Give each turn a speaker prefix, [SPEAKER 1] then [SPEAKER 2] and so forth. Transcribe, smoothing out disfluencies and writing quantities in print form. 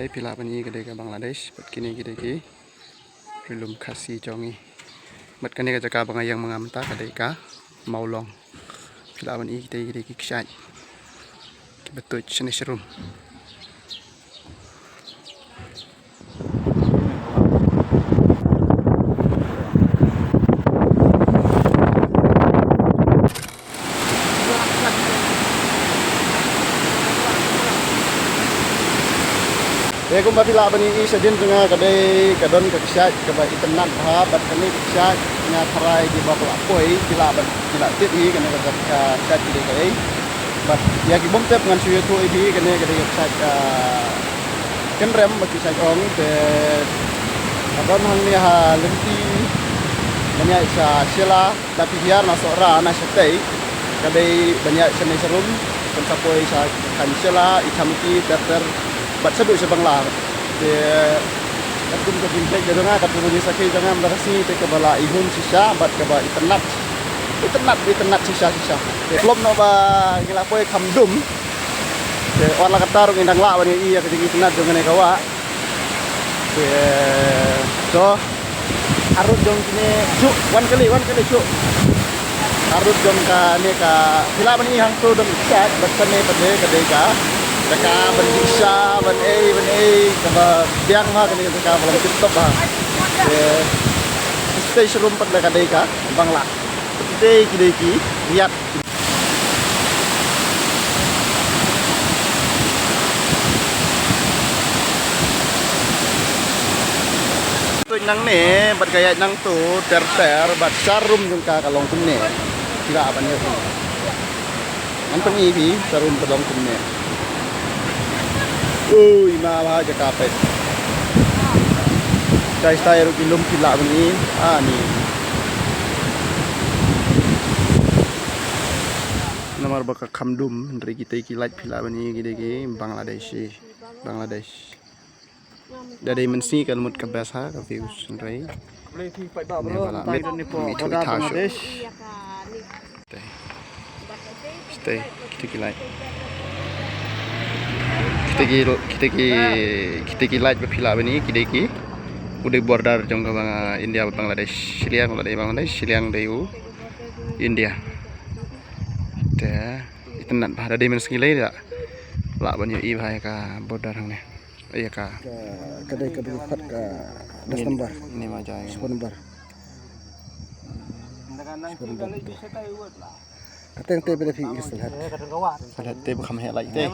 [SPEAKER 1] lai pila bani kadai ka Bangladesh bat kini ki rilum khasi jongi bat kani ka jaka bangayang mengamta kadai ka maulong pila bani kadai ki ksyat betul sini serum ya kumpa pila bani sedin tengah kadai kadon keksat keba itenan ha bat kani keksat nya tharai di bawah apoi pila ban pila ti kena keksat di kai bat ya ki bom tep ngan suyu tu ibi kena kadai keksat ken rem bat keksat ong te kadon hang ni ha lenti banyak sa sila tapi biar masuk ra na setai kadai banyak seni serum pensapoi sa kan sila itamti better bat sebut sebangla de katum ke bintek de nga katum ni sakit jangan berasi te kebala ihun sisa bat keba iternat sisa de klom no ba ngila poi kamdum de wala katarung indang la bani iya kedigi tenat dengan kawa de so arut jong kini cuk wan kali cuk arut jong ka ni ka pila bani hang tu dong chat bat kane pade kadai ka Jaka berdisa, ban kaba biang ha kani jaka balang TikTok ha. Stay serum pat la kadai ka bangla. Today kideki lihat. Tu nang ne bat gaya nang tu ter bat sarum jung ka kalong kum ne. Kira apa ne. Antong ibi sarum kalong kum ne. Uy, malah aja kapet. Stay rugi lum pila bani. Ni. Nomor baka kamdum dari kita kilat pila bani gede Bangladesh. Dari mensi kan mut kabasa ka views nrai. Stay kita kilat. kita light berpila bani kideki udah border jong ke India Bangladesh Siliang dari Bangladesh Siliang dari India teh itenan pada dimen sekilai dak lak banyak i bahaya ka border hang ne iya ka kedai ke bukat ka Desember ini majai Desember Kateng teh pada fikir sehat. Sehat teh bukan hal lain teh.